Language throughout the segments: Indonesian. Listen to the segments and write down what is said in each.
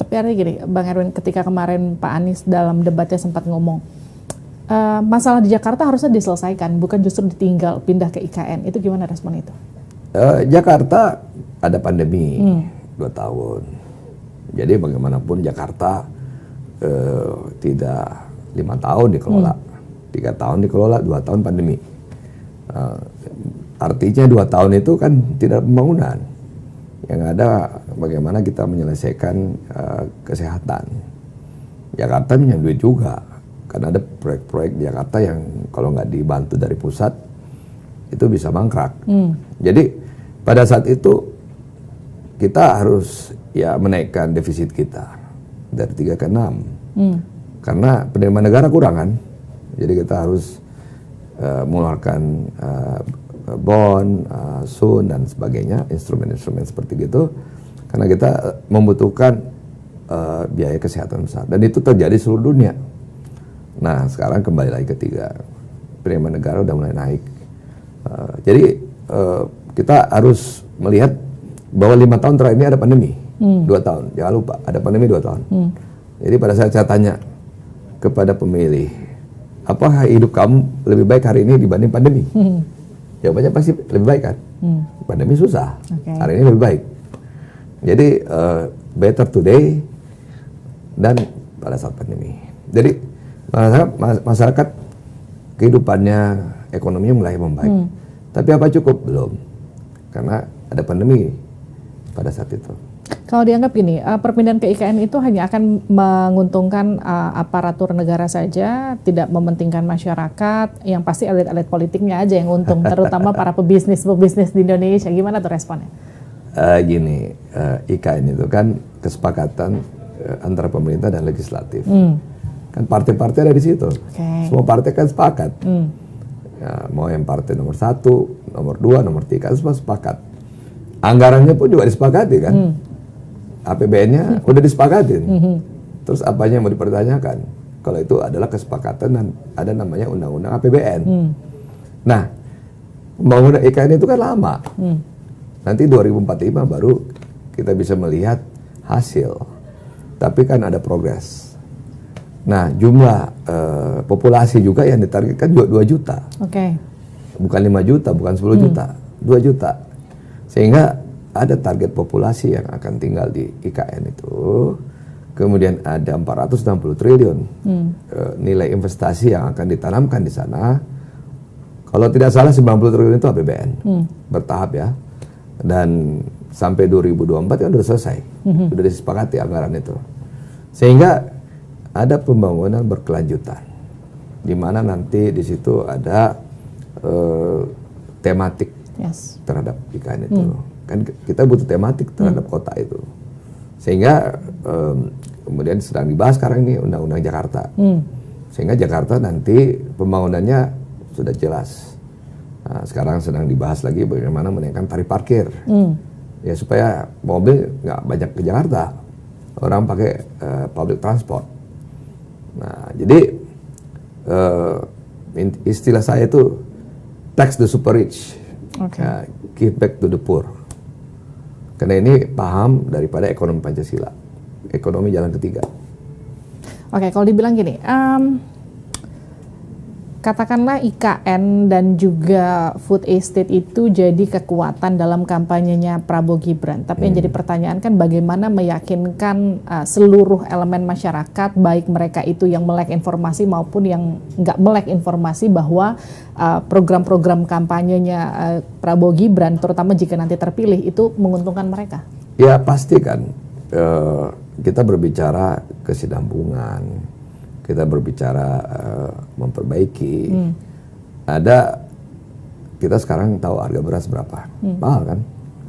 Tapi artinya gini, Bang Erwin, ketika kemarin Pak Anies dalam debatnya sempat ngomong, masalah di Jakarta harusnya diselesaikan, bukan justru ditinggal pindah ke IKN. Itu gimana respon itu? Jakarta ada pandemi 2 tahun. Jadi bagaimanapun Jakarta tidak 5 tahun dikelola, 3 tahun dikelola, 2 tahun pandemi. Artinya 2 tahun itu kan tidak pembangunan. Yang ada bagaimana kita menyelesaikan kesehatan. Jakarta punya duit juga, karena ada proyek-proyek di Jakarta yang kalau nggak dibantu dari pusat itu bisa mangkrak. Jadi pada saat itu kita harus ya menaikkan defisit kita dari 3 ke 6 karena penerimaan negara kurang kan. Jadi kita harus mengeluarkan bond, sun dan sebagainya, instrumen-instrumen seperti gitu, karena kita membutuhkan biaya kesehatan besar dan itu terjadi seluruh dunia. Nah sekarang kembali lagi ketiga, penerimaan negara udah mulai naik. Jadi kita harus melihat bahwa 5 tahun terakhir ini ada pandemi, 2 tahun, jangan lupa ada pandemi 2 tahun. Jadi pada saat saya tanya kepada pemilih, apakah hidup kamu lebih baik hari ini dibanding pandemi? Jawabannya pasti lebih baik kan? Pandemi susah, hari ini lebih baik. Jadi better today dan pada saat pandemi. Jadi masyarakat kehidupannya, ekonominya mulai membaik. Tapi apa cukup? Belum. Karena ada pandemi pada saat itu. Kalau dianggap gini, perpindahan ke IKN itu hanya akan menguntungkan aparatur negara saja, tidak mementingkan masyarakat, yang pasti elit-elit politiknya aja yang untung, terutama para pebisnis di Indonesia. Gimana tuh responnya? IKN itu kan kesepakatan antara pemerintah dan legislatif. Kan partai-partai ada di situ. Semua partai kan sepakat. Ya, mau yang partai nomor 1, nomor 2, nomor 3, semua sepakat. Anggarannya pun juga disepakati kan. APBN-nya udah disepakatin. Terus apanya yang mau dipertanyakan? Kalau itu adalah kesepakatan dan ada namanya undang-undang APBN. Nah, pembangunan IKN itu kan lama. Nanti 2045 baru kita bisa melihat hasil. Tapi kan ada progres. Nah, jumlah populasi juga yang ditargetkan juga 2 juta. Bukan 5 juta, bukan 10 juta. 2 juta. Sehingga ada target populasi yang akan tinggal di IKN itu. Kemudian ada 460 triliun nilai investasi yang akan ditanamkan di sana. Kalau tidak salah 90 triliun itu APBN. Bertahap ya. Dan sampai 2024 kan sudah selesai. Sudah disepakati anggaran itu. Sehingga ada pembangunan berkelanjutan. Di mana nanti di situ ada tematik terhadap IKN itu. Kan kita butuh tematik terhadap kota itu. Sehingga kemudian sedang dibahas sekarang ini Undang-Undang Jakarta. Sehingga Jakarta nanti pembangunannya sudah jelas. Nah, sekarang sedang dibahas lagi bagaimana menaikkan tarif parkir. Ya supaya mobil nggak banyak ke Jakarta. Orang pakai public transport. Nah, jadi istilah saya itu tax the super rich, give back to the poor. Karena ini paham daripada ekonomi Pancasila, ekonomi jalan ketiga. Kalau dibilang gini, katakanlah IKN dan juga food estate itu jadi kekuatan dalam kampanyenya Prabowo Gibran. Tapi yang jadi pertanyaan kan bagaimana meyakinkan seluruh elemen masyarakat, baik mereka itu yang melek informasi maupun yang nggak melek informasi bahwa program-program kampanyenya Prabowo Gibran, terutama jika nanti terpilih, itu menguntungkan mereka. Ya pasti kan, kita berbicara kesinambungan. Kita berbicara memperbaiki. Ada, kita sekarang tahu harga beras berapa, mahal kan,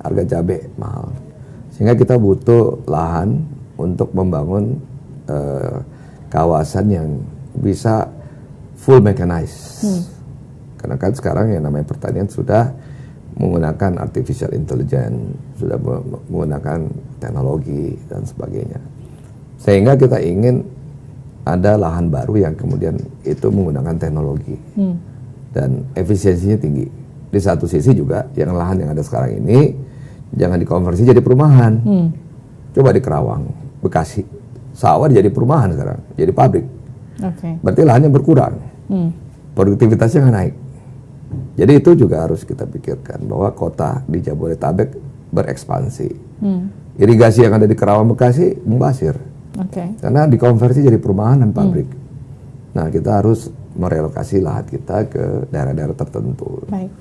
harga cabai mahal. Sehingga kita butuh lahan untuk membangun kawasan yang bisa full mechanized. Karena kan sekarang yang namanya pertanian sudah menggunakan artificial intelligence, sudah menggunakan teknologi dan sebagainya. Sehingga kita ingin ada lahan baru yang kemudian itu menggunakan teknologi dan efisiensinya tinggi. Di satu sisi juga yang lahan yang ada sekarang ini jangan dikonversi jadi perumahan. Coba di Kerawang Bekasi, sawah jadi perumahan sekarang, jadi pabrik. Berarti lahannya berkurang, produktivitasnya nggak naik. Jadi itu juga harus kita pikirkan bahwa kota di Jabodetabek berekspansi. Irigasi yang ada di Kerawang Bekasi membasir, karena dikonversi jadi perumahan dan pabrik. Nah, kita harus merelokasi lahan kita ke daerah-daerah tertentu. Baik.